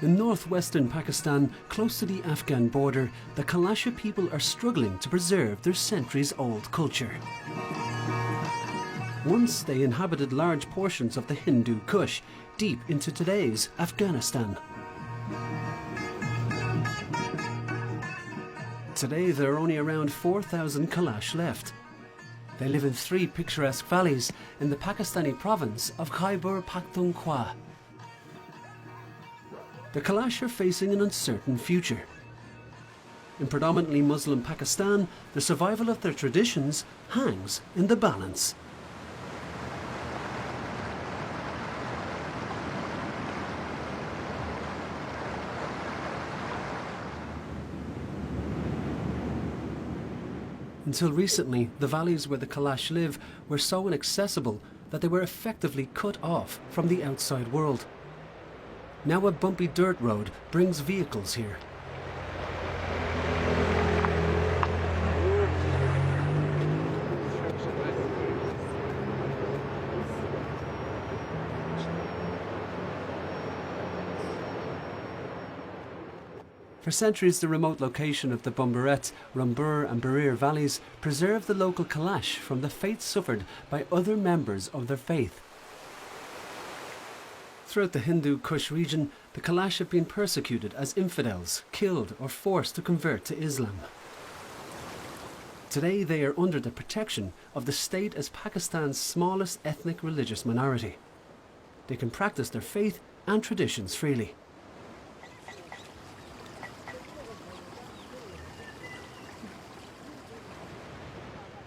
In northwestern Pakistan, close to the Afghan border, the Kalasha people are struggling to preserve their centuries-old culture. Once they inhabited large portions of the Hindu Kush, deep into today's Afghanistan. Today there are only around 4,000 Kalash left. They live in 3 picturesque valleys in the Pakistani province of Khyber-Pakhtunkhwa. The Kalash are facing an uncertain future. In predominantly Muslim Pakistan, the survival of their traditions hangs in the balance. Until recently, the valleys where the Kalash live were so inaccessible that they were effectively cut off from the outside world. Now a bumpy dirt road brings vehicles here. For centuries, the remote location of the Bumborate, Runmboor and Birir valleys preserved the local Kalash from the fate suffered by other members of their faith. Throughout the Hindu Kush region, the Kalash have been persecuted as infidels, killed or forced to convert to Islam. Today they are under the protection of the state as Pakistan's smallest ethnic religious minority. They can practice their faith and traditions freely.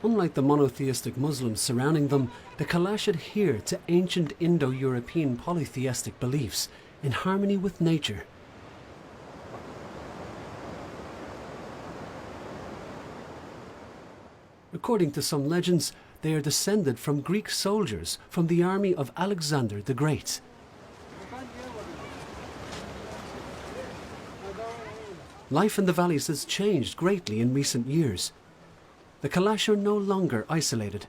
Unlike the monotheistic Muslims surrounding them, the Kalash adhere to ancient Indo-European polytheistic beliefs in harmony with nature. According to some legends, they are descended from Greek soldiers from the army of Alexander the Great. Life in the valleys has changed greatly in recent years. The Kalash are no longer isolated.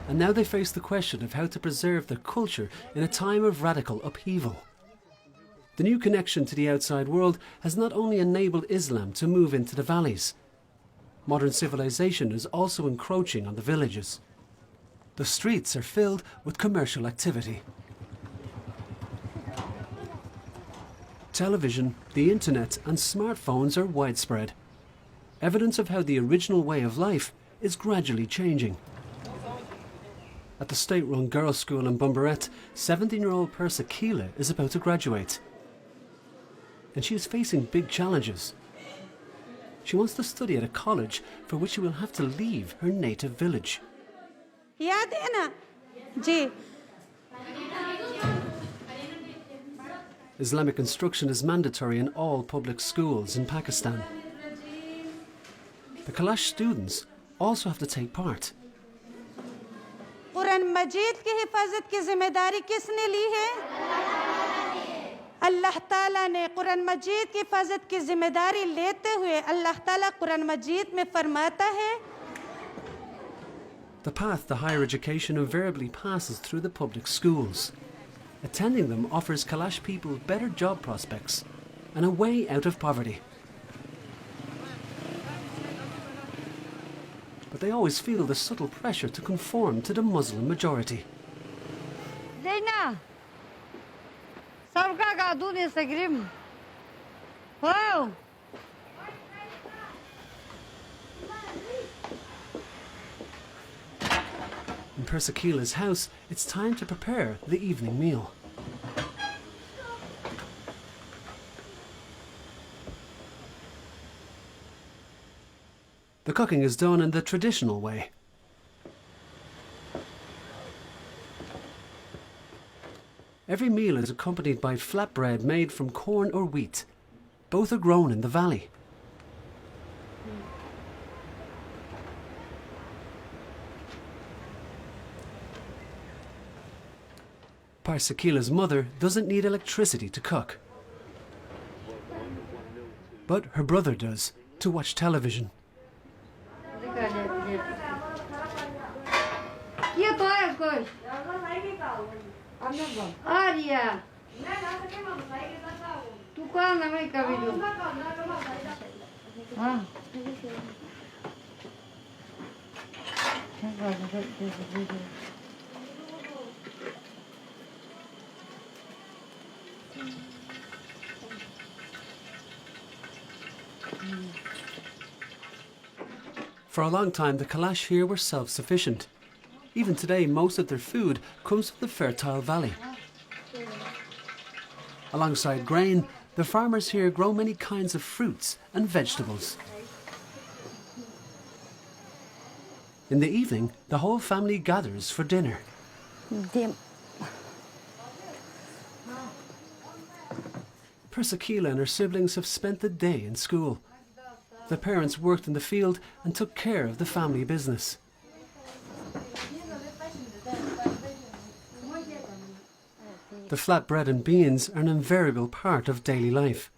And now they face the question of how to preserve their culture in a time of radical upheaval. The new connection to the outside world has not only enabled Islam to move into the valleys. Modern civilization is also encroaching on the villages. The streets are filled with commercial activity. Television, the internet and smartphones are widespread. Evidence of how the original way of life is gradually changing. At the state-run girls' school in Bumborate, 17-year-old Kila is about to graduate. And she is facing big challenges. She wants to study at a college for which she will have to leave her native village. Islamic instruction is mandatory in all public schools in Pakistan. The Kalash students also have to take part. Quran मजीद की हिफाजत की जिम्मेदारी किसने ली है? अल्लाह ताला ने कुरान मजीद की हिफाजत की जिम्मेदारी लेते हुए अल्लाह ताला कुरान मजीद में फरमाता है. The path to higher education invariably passes through the public schools. Attending them offers Kalash people better job prospects and a way out of poverty. But they always feel the subtle pressure to conform to the Muslim majority. In Kila's house, it's time to prepare the evening meal. The cooking is done in the traditional way. Every meal is accompanied by flatbread made from corn or wheat. Both are grown in the valley. Kila's mother doesn't need electricity to cook. But her brother does, to watch television. Arya. Tu kau nama kau itu? Ah. For a long time, the Kalash here were self-sufficient. Even today, most of their food comes from the fertile valley. Alongside grain, the farmers here grow many kinds of fruits and vegetables. In the evening, the whole family gathers for dinner. Persakila and her siblings have spent the day in school. The parents worked in the field and took care of the family business. The flatbread and beans are an invariable part of daily life,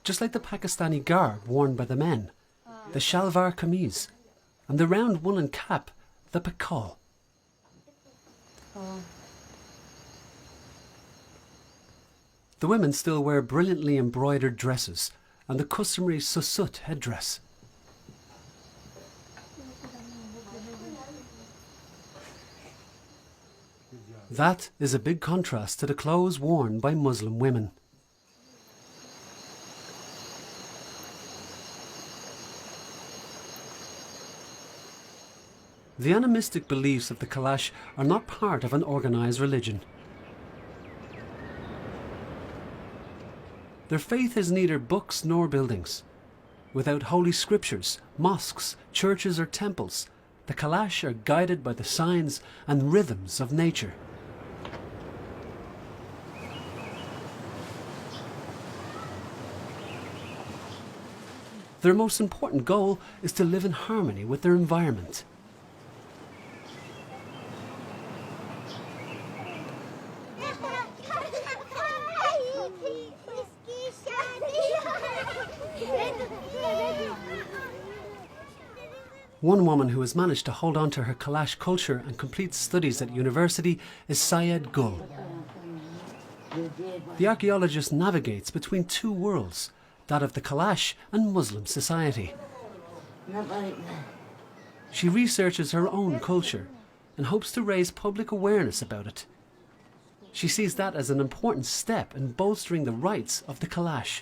just like the Pakistani garb worn by the men, the shalwar kameez, and the round woolen cap, the pakal. The women still wear brilliantly embroidered dresses and the customary susut headdress. That is a big contrast to the clothes worn by Muslim women. The animistic beliefs of the Kalash are not part of an organised religion. Their faith is neither books nor buildings. Without holy scriptures, mosques, churches or temples, the Kalash are guided by the signs and rhythms of nature. Their most important goal is to live in harmony with their environment. One woman who has managed to hold on to her Kalash culture and complete studies at university is Syed Gul. The archaeologist navigates between two worlds, that of the Kalash and Muslim society. She researches her own culture and hopes to raise public awareness about it. She sees that as an important step in bolstering the rights of the Kalash.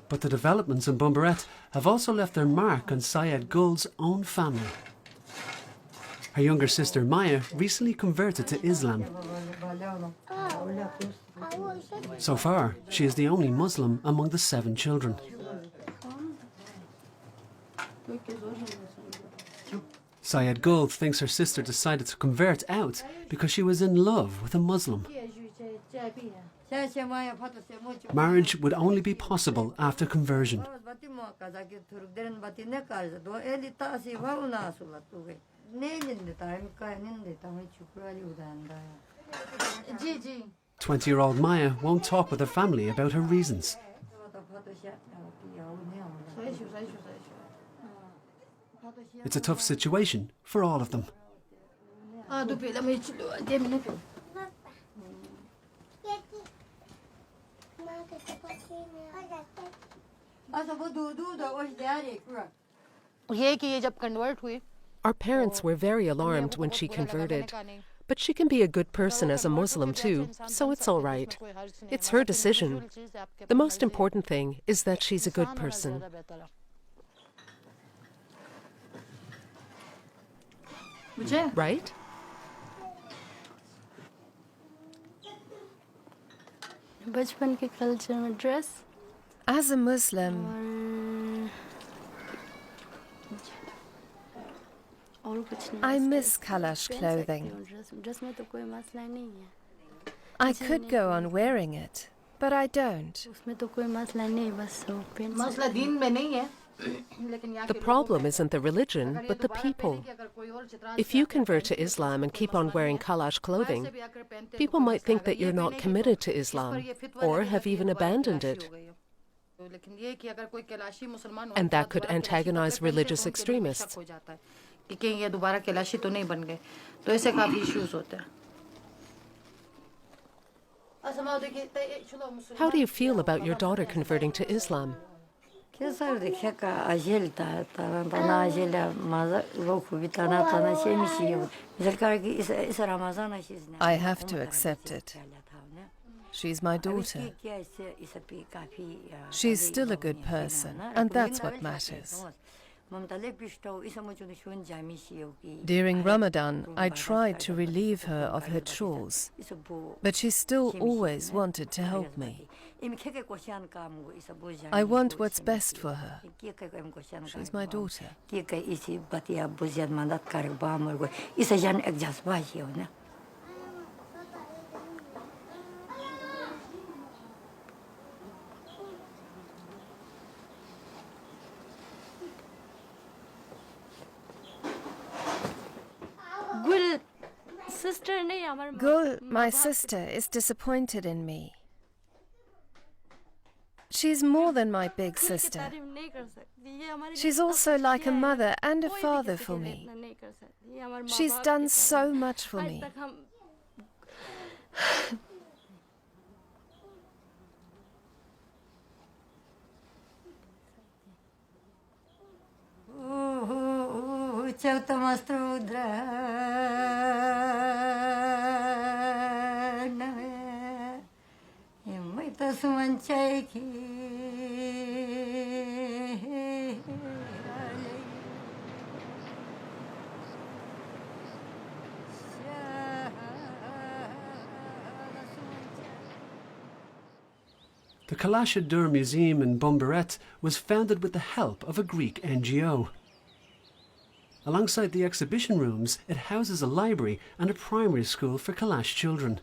But the developments in Bumborate have also left their mark on Syed Gul's own family. Her younger sister Maya recently converted to Islam. So far, she is the only Muslim among the 7 children. Syed Gul thinks her sister decided to convert out because she was in love with a Muslim. Marriage would only be possible after conversion. Gigi. 20-year-old Maya won't talk with her family about her reasons. It's a tough situation for all of them. Our parents were very alarmed when she converted. But she can be a good person as a Muslim too, so it's all right. It's her decision. The most important thing is that she's a good person. Right? As a Muslim, I miss Kalash clothing. I could go on wearing it, but I don't. The problem isn't the religion, but the people. If you convert to Islam and keep on wearing Kalash clothing, people might think that you're not committed to Islam, or have even abandoned it. And that could antagonize religious extremists. How do you feel about your daughter converting to Islam? I have to accept it. She's my daughter. She's still a good person, and that's what matters. During Ramadan, I tried to relieve her of her chores, but she still always wanted to help me. I want what's best for her. She's my daughter. Gul, my sister, is disappointed in me. She's more than my big sister. She's also like a mother and a father for me. She's done so much for me. The Kalasha Museum in Bumborate was founded with the help of a Greek NGO. Alongside the exhibition rooms, it houses a library and a primary school for Kalash children.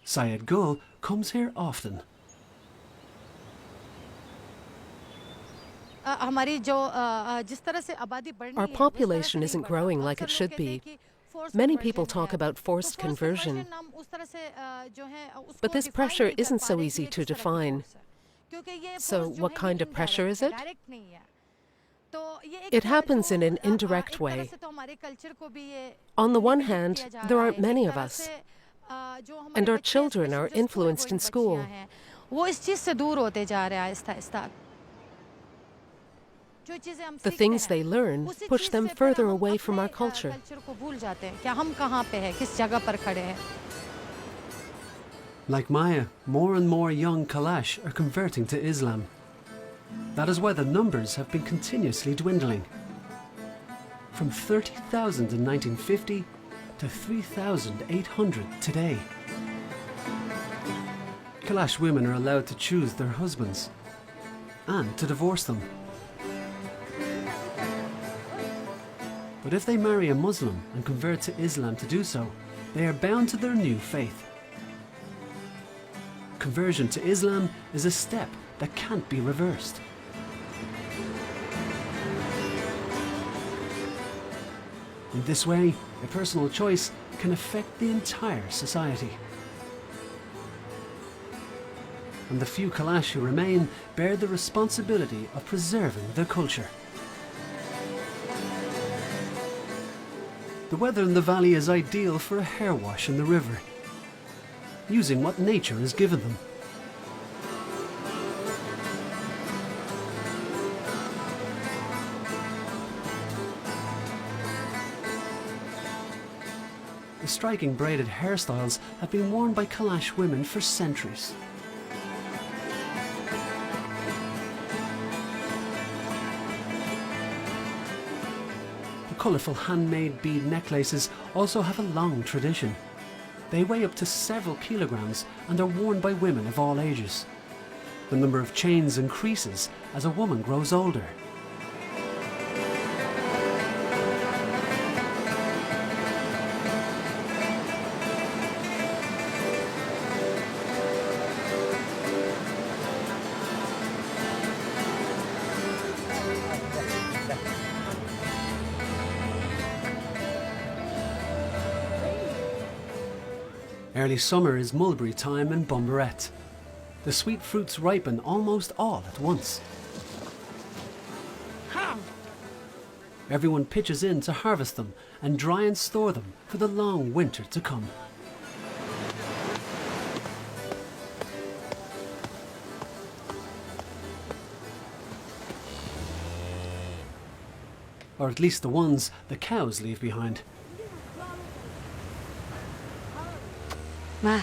Syed Gul comes here often. Our population isn't growing like it should be. Many people talk about forced conversion, but this pressure isn't so easy to define. So what kind of pressure is it? It happens in an indirect way. On the one hand, there aren't many of us, and our children are influenced in school. The things they learn push them further away from our culture. Like Maya, more and more young Kalash are converting to Islam. That is why the numbers have been continuously dwindling. From 30,000 in 1950 to 3,800 today. Kalash women are allowed to choose their husbands and to divorce them. But if they marry a Muslim and convert to Islam to do so, they are bound to their new faith. Conversion to Islam is a step that can't be reversed. In this way, a personal choice can affect the entire society. And the few Kalash who remain bear the responsibility of preserving their culture. The weather in the valley is ideal for a hair wash in the river, using what nature has given them. The striking braided hairstyles have been worn by Kalash women for centuries. Colourful handmade bead necklaces also have a long tradition. They weigh up to several kilograms and are worn by women of all ages. The number of chains increases as a woman grows older. Early summer is mulberry time in Bumborate. The sweet fruits ripen almost all at once. Everyone pitches in to harvest them and dry and store them for the long winter to come. or at least the ones the cows leave behind. Ma.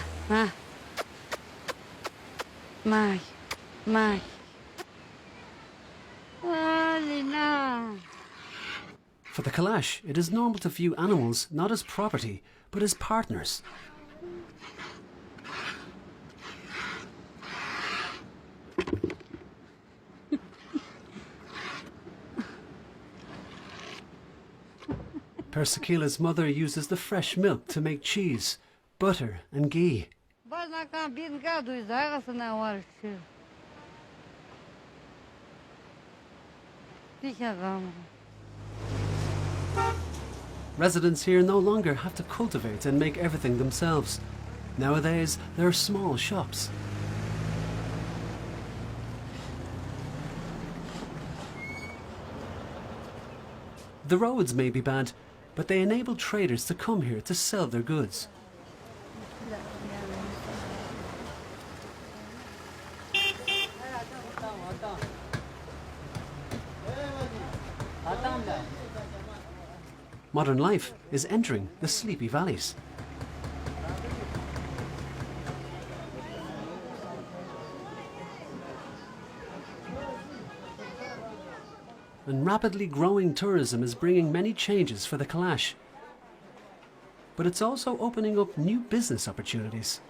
For the Kalash, it is normal to view animals not as property, but as partners. Persekila's mother uses the fresh milk to make cheese, butter and ghee. Residents here no longer have to cultivate and make everything themselves. Nowadays, there are small shops. The roads may be bad, but they enable traders to come here to sell their goods. Modern life is entering the sleepy valleys. And rapidly growing tourism is bringing many changes for the Kalash. But it's also opening up new business opportunities.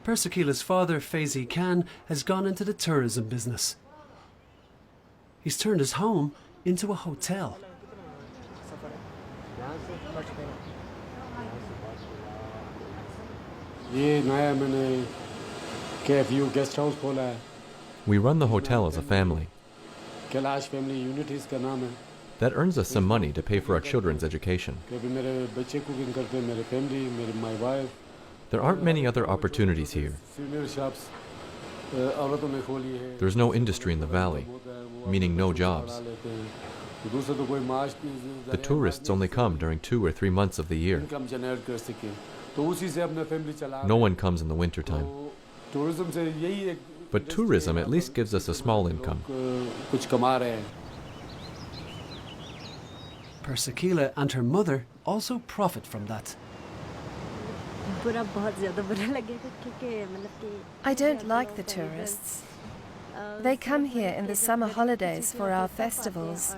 Persekila's father, Faizi Khan, has gone into the tourism business. He's turned his home into a hotel. We run the hotel as a family. Kalash family unit is ka naam hai. That earns us some money to pay for our children's education. There aren't many other opportunities here. There's no industry in the valley, meaning no jobs. The tourists only come during 2 or 3 months of the year. No one comes in the wintertime. But tourism at least gives us a small income. Persekila and her mother also profit from that. I don't like the tourists. They come here in the summer holidays for our festivals.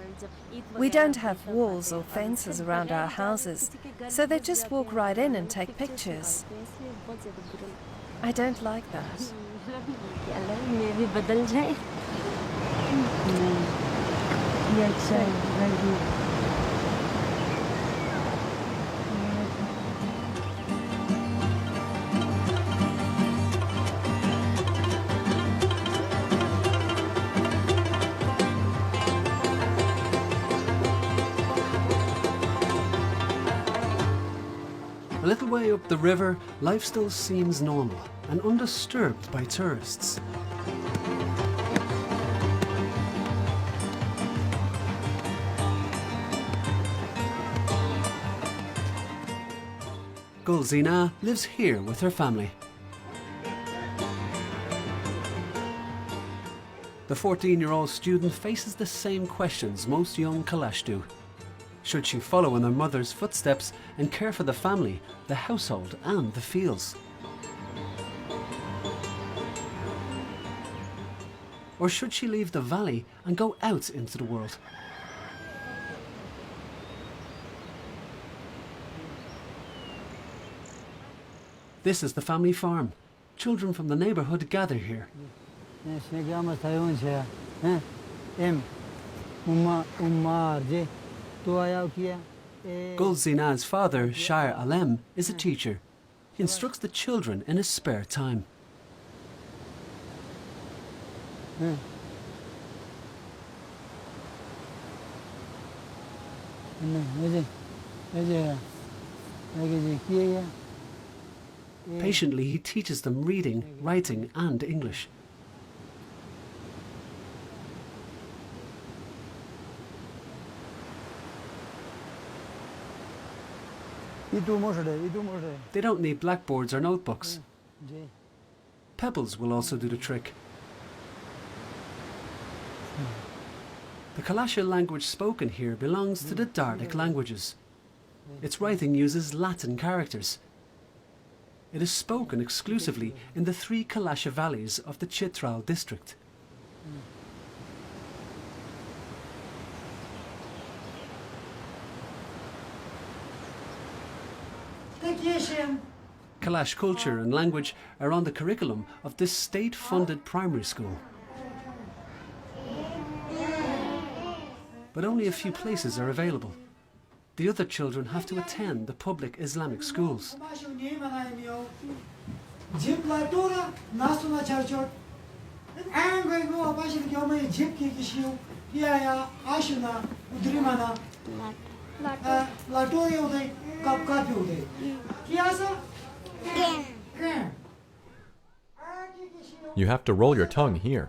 We don't have walls or fences around our houses, so they just walk right in and take pictures. I don't like that. A little way up the river, life still seems normal and undisturbed by tourists. Gulzina lives here with her family. The 14-year-old student faces the same questions most young Kalash do. Should she follow in her mother's footsteps and care for the family, the household and the fields? Or should she leave the valley and go out into the world? This is the family farm. Children from the neighbourhood gather here. Gulzina's father, Shire Alem, is a teacher. He instructs the children in his spare time. Patiently, he teaches them reading, writing and English. They don't need blackboards or notebooks. Pebbles will also do the trick. The Kalasha language spoken here belongs to the Dardic languages. Its writing uses Latin characters. It is spoken exclusively in the 3 Kalash Valleys of the Chitral District. Kalash culture and language are on the curriculum of this state-funded primary school. But only a few places are available. The other children have to attend the public Islamic schools. You have to roll your tongue here.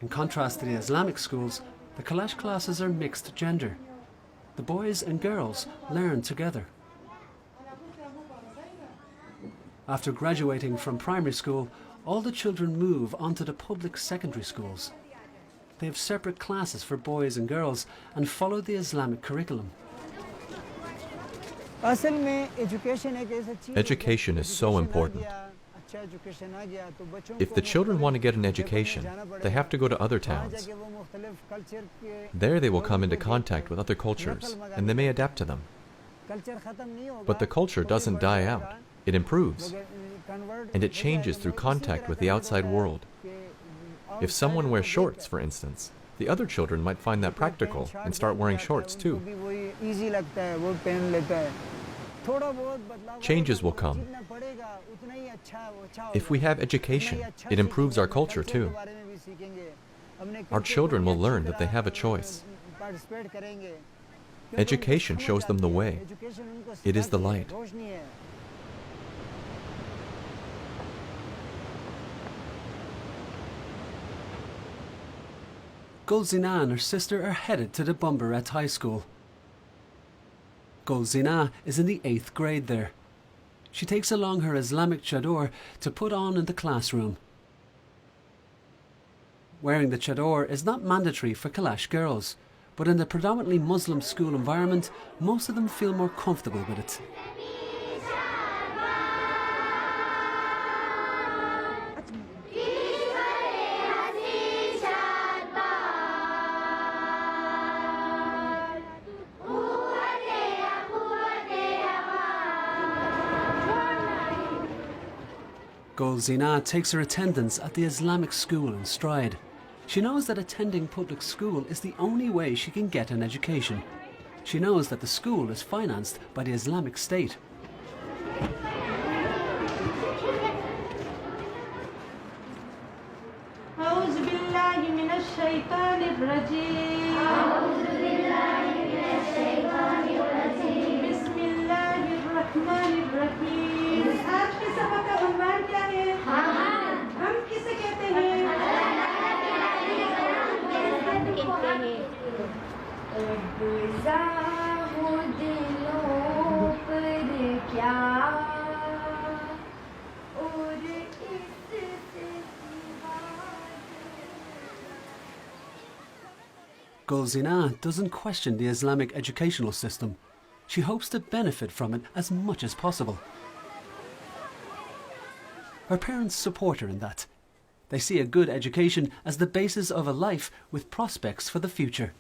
In contrast to the Islamic schools, the Kalash classes are mixed gender. The boys and girls learn together. After graduating from primary school, all the children move onto the public secondary schools. They have separate classes for boys and girls and follow the Islamic curriculum. Education is so important. If the children want to get an education, they have to go to other towns. There they will come into contact with other cultures, and they may adapt to them. But the culture doesn't die out. It improves, and it changes through contact with the outside world. If someone wears shorts, for instance, the other children might find that practical and start wearing shorts too. Changes will come. If we have education, it improves our culture too. Our children will learn that they have a choice. Education shows them the way. It is the light. Gulzina and her sister are headed to the Bumborate High School. Gulzina is in the 8th grade there. She takes along her Islamic chador to put on in the classroom. Wearing the chador is not mandatory for Kalash girls, but in the predominantly Muslim school environment, most of them feel more comfortable with it. Gulzina takes her attendance at the Islamic school in stride. She knows that attending public school is the only way she can get an education. She knows that the school is financed by the Islamic State. Gulzina doesn't question the Islamic educational system. She hopes to benefit from it as much as possible. Her parents support her in that. They see a good education as the basis of a life with prospects for the future.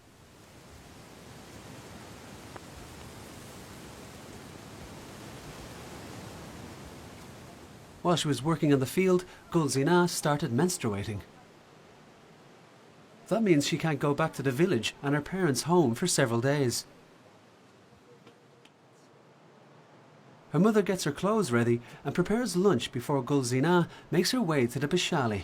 While she was working in the field, Gul Zina started menstruating. That means she can't go back to the village and her parents' home for several days. Her mother gets her clothes ready and prepares lunch before Gul Zina makes her way to the Bashali.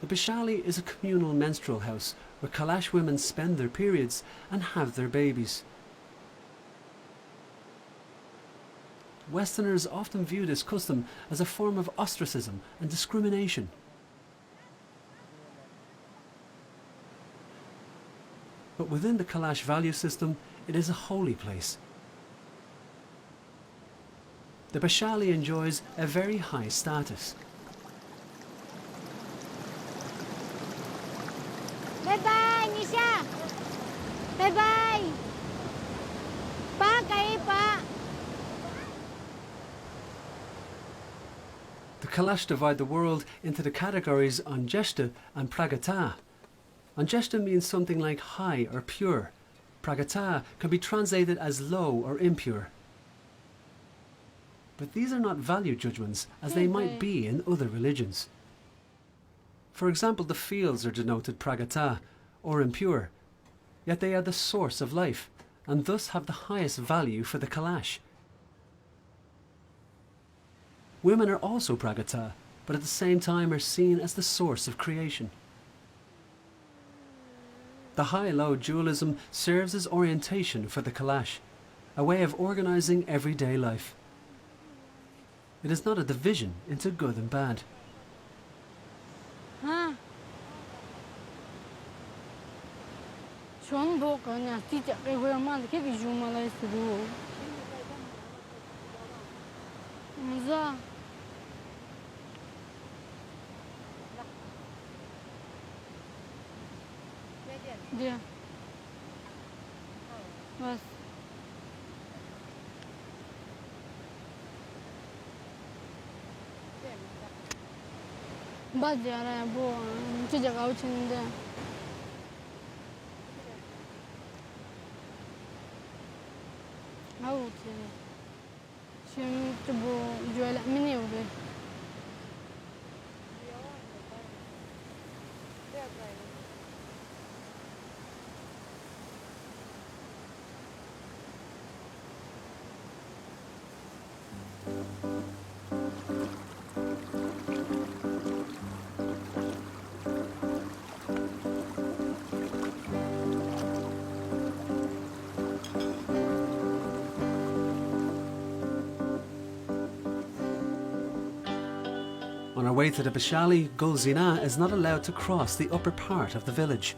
The Bashali is a communal menstrual house where Kalash women spend their periods and have their babies. Westerners often view this custom as a form of ostracism and discrimination. But within the Kalash value system, it is a holy place. The Bashali enjoys a very high status. Bye-bye, Nisha. Bye-bye. Pa kayo pa. The Kalash divide the world into the categories Anjeshta and Pragata. Anjeshta means something like high or pure. Pragata can be translated as low or impure. But these are not value judgments as they might be in other religions. For example, the fields are denoted Pragata or impure, yet they are the source of life and thus have the highest value for the Kalash. Women are also Pragata, but at the same time are seen as the source of creation. The high-low dualism serves as orientation for the Kalash, a way of organising everyday life. It is not a division into good and bad. Yeah. बस बस जा रहा है वो ऊंची जगह उछिंदे out şimdi bu böyle mini oluyor. On our way to the Bashali, Gul Zina is not allowed to cross the upper part of the village.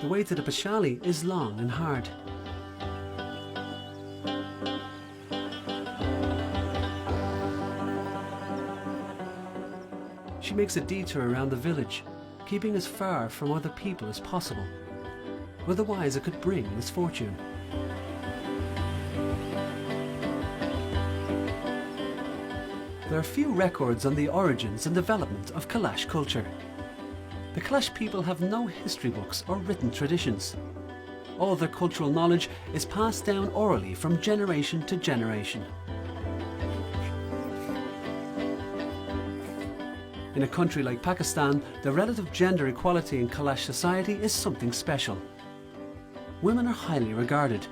The way to the Bashali is long and hard. She makes a detour around the village, keeping as far from other people as possible. Otherwise it could bring misfortune. There are few records on the origins and development of Kalash culture. The Kalash people have no history books or written traditions. All their cultural knowledge is passed down orally from generation to generation. In a country like Pakistan, the relative gender equality in Kalash society is something special. Women are highly regarded.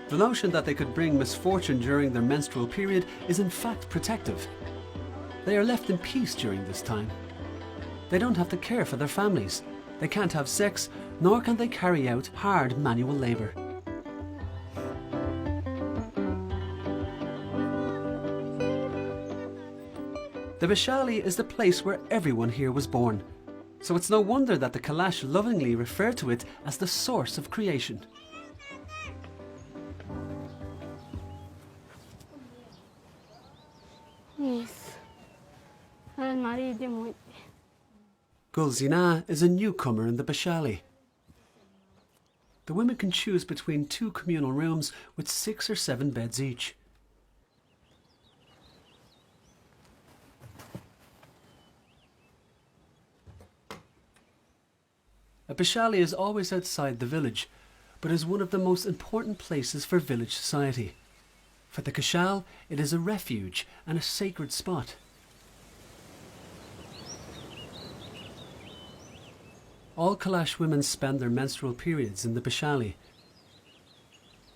The notion that they could bring misfortune during their menstrual period is in fact protective. They are left in peace during this time. They don't have to care for their families. They can't have sex, nor can they carry out hard manual labour. The Bashali is the place where everyone here was born, so it's no wonder that the Kalash lovingly refer to it as the source of creation. Gul Zina is a newcomer in the Bashali. The women can choose between 2 communal rooms with 6 or 7 beds each. A Bashali is always outside the village, but is one of the most important places for village society. For the Kashal, it is a refuge and a sacred spot. All Kalash women spend their menstrual periods in the Bashali.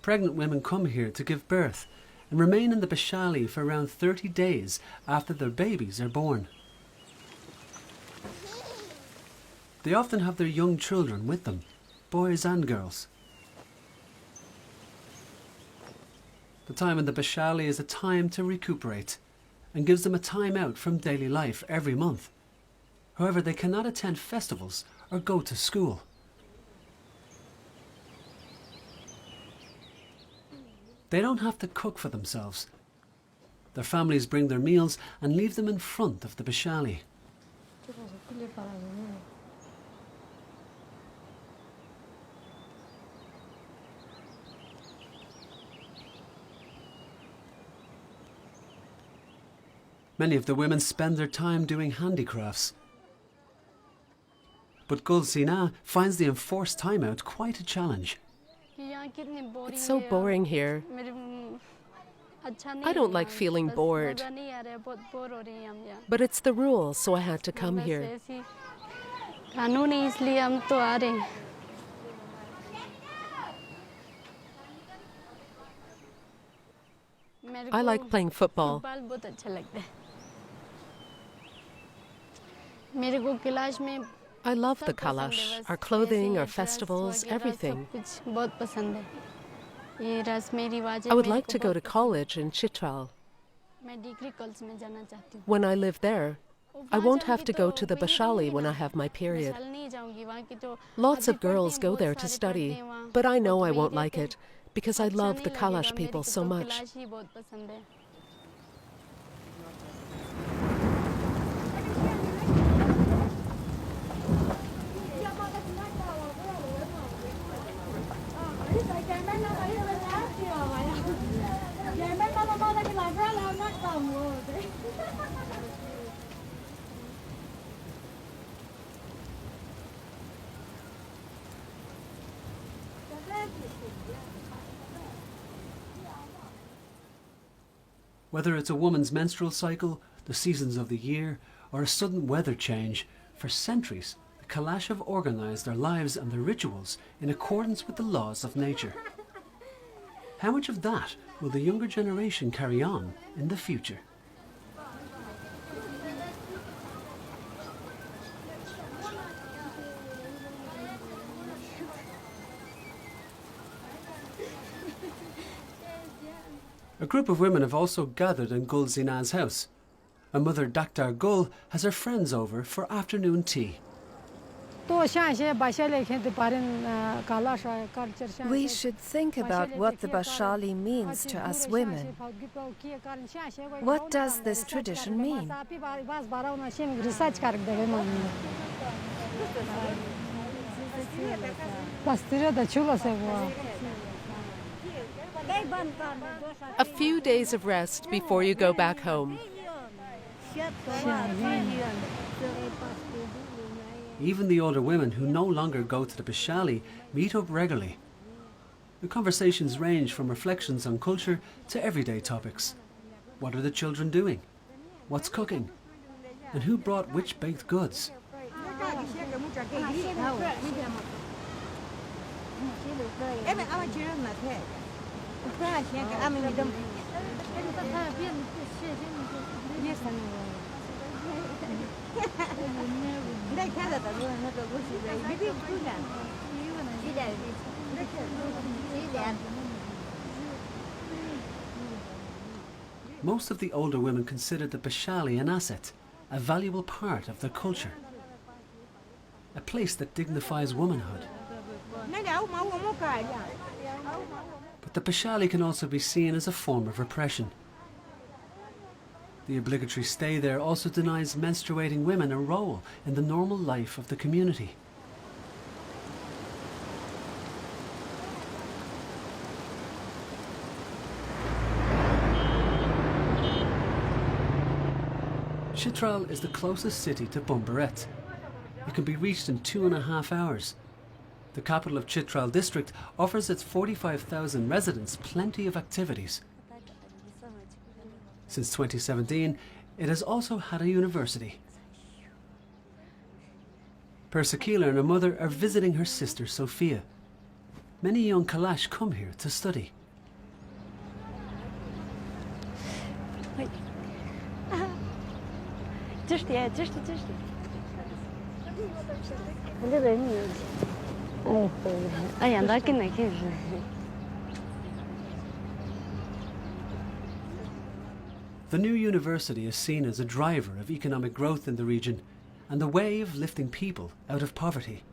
Pregnant women come here to give birth and remain in the Bashali for around 30 days after their babies are born. They often have their young children with them, boys and girls. The time in the Bashali is a time to recuperate and gives them a time out from daily life every month. However, they cannot attend festivals or go to school. They don't have to cook for themselves. Their families bring their meals and leave them in front of the Bashali. Many of the women spend their time doing handicrafts. But Gulsina finds the enforced timeout quite a challenge. It's so boring here. I don't like feeling bored. But it's the rule, so I had to come here. I like playing football. I love the Kalash, our clothing, our festivals, everything. I would like to go to college in Chitral. When I live there, I won't have to go to the Bashali when I have my period. Lots of girls go there to study, but I know I won't like it because I love the Kalash people so much. Whether it's a woman's menstrual cycle, the seasons of the year, or a sudden weather change, for centuries the Kalash have organised their lives and their rituals in accordance with the laws of nature. How much of that will the younger generation carry on in the future? A group of women have also gathered in Gul Zina's house. A mother, Dr. Gul, has her friends over for afternoon tea. We should think about what the Bashali means to us women. What does this tradition mean? A few days of rest before you go back home. Even the older women who no longer go to the Bashali meet up regularly. The conversations range from reflections on culture to everyday topics. What are the children doing? What's cooking? And who brought which baked goods? Most of the older women consider the Bashali an asset, a valuable part of their culture, a place that dignifies womanhood. But the Bashali can also be seen as a form of repression. The obligatory stay there also denies menstruating women a role in the normal life of the community. Chitral is the closest city to Bumborate. It can be reached in 2.5 hours, The capital of Chitral District offers its 45,000 residents plenty of activities. Since 2017, it has also had a university. Persakila and her mother are visiting her sister Sophia. Many young Kalash come here to study. The new university is seen as a driver of economic growth in the region and a way of lifting people out of poverty.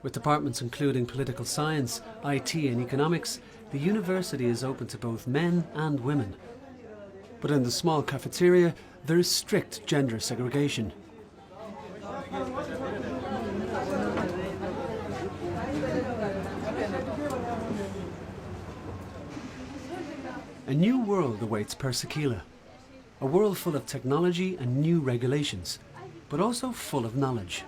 With departments including political science, IT and economics, the university is open to both men and women. But in the small cafeteria, there is strict gender segregation. A new world awaits Persakila, a world full of technology and new regulations, but also full of knowledge.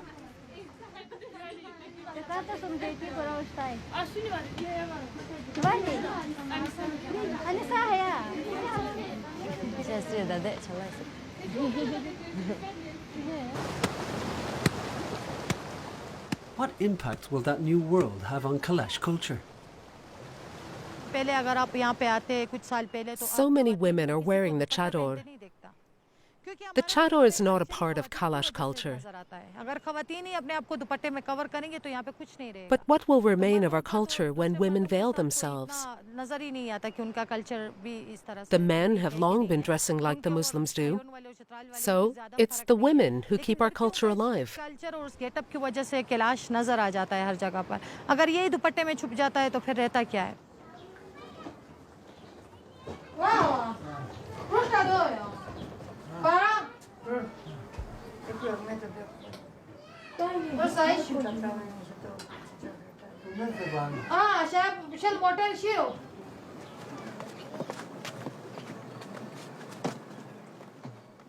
What impact will that new world have on Kalash culture? So many women are wearing the chador. The chador is not a part of Kalash culture. But what will remain of our culture when women veil themselves? The men have long been dressing like the Muslims do. So it's the women who keep our culture alive.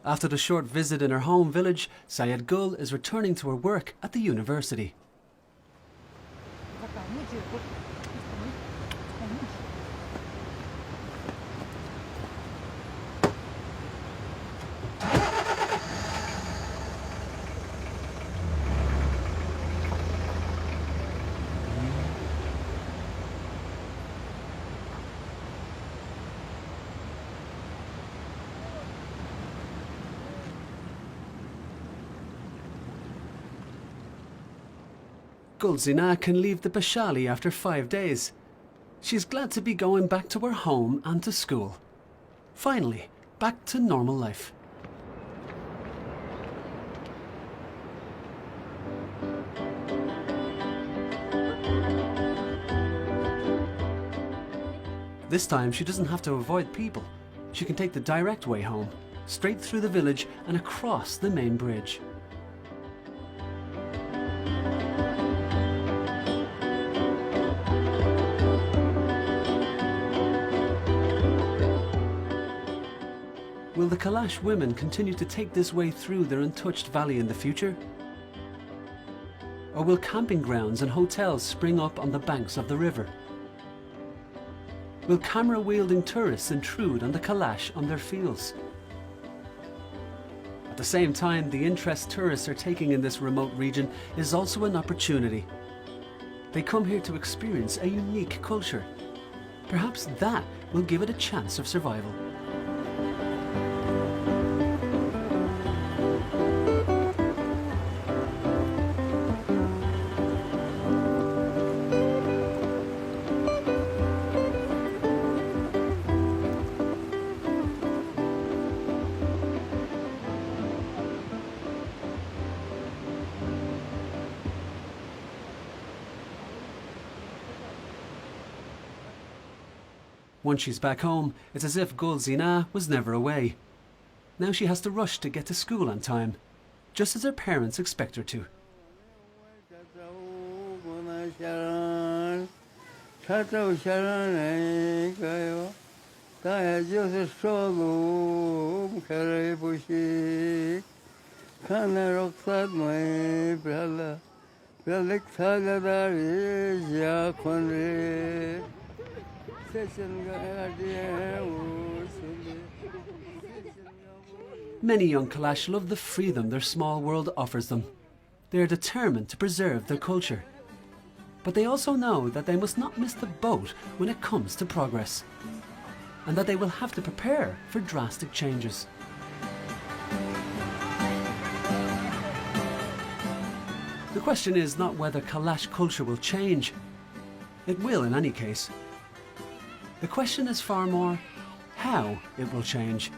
After the short visit in her home village, Sayed Gul is returning to her work at the university. Gulzina can leave the Bashali after 5 days. She's glad to be going back to her home and to school. Finally, back to normal life. This time she doesn't have to avoid people. She can take the direct way home, straight through the village and across the main bridge. Will the Kalash women continue to take this way through their untouched valley in the future? Or will camping grounds and hotels spring up on the banks of the river? Will camera-wielding tourists intrude on the Kalash on their fields? At the same time, the interest tourists are taking in this remote region is also an opportunity. They come here to experience a unique culture, Perhaps that will give it a chance of survival. Once she's back home, it's as if Gul Zina was never away. Now she has to rush to get to school on time, just as her parents expect her to. Many young Kalash love the freedom their small world offers them. They are determined to preserve their culture. But they also know that they must not miss the boat when it comes to progress, and that they will have to prepare for drastic changes. The question is not whether Kalash culture will change. It will in any case. The question is far more how it will change.